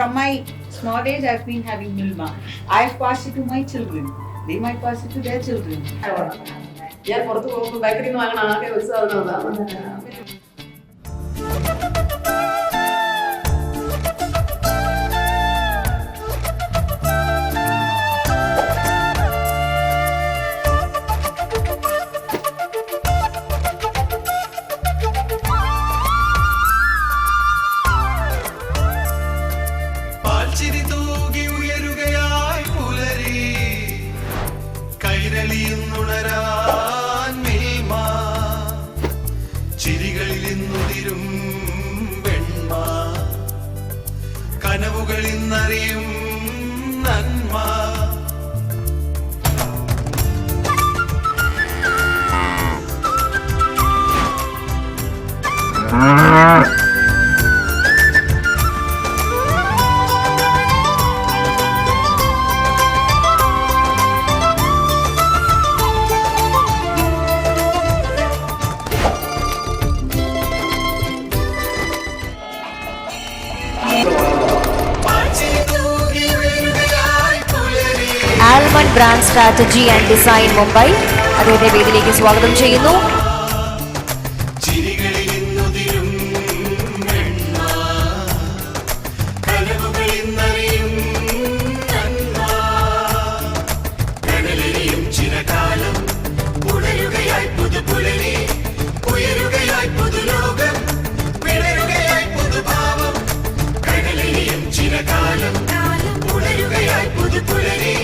from my small age, I've been having Milma. I've passed it to my children. They might pass it to their children. ഞാൻ പുറത്ത് പോകുമ്പോൾ ബേക്കറിയിൽ നിന്ന് വാങ്ങണ ആകെ ഒരു സാധനം അതാണ്. ചിരികളിലിന്നുതിരും വെണ്മ കനവുകളിന്നറിയും നന്മ almond brand strategy and design Mumbai അദ്ദേഹത്തെ വേദിയിലേക്ക് സ്വാഗതം ചെയ്യുന്നു. ചിരികളിലിന്നുതിരും വെണ്മ കനവുകളിന്നറിയും നന്മ കടലെരിയും ചിരകാലം ഉണരുകയായി പുതുപുലരി ഉയരുകയായി പുതുലോകം വിടരുകയായി പുതുഭാവം കടലെരിയും ചിരകാലം ഉണരുകയായി പുതുപുലരി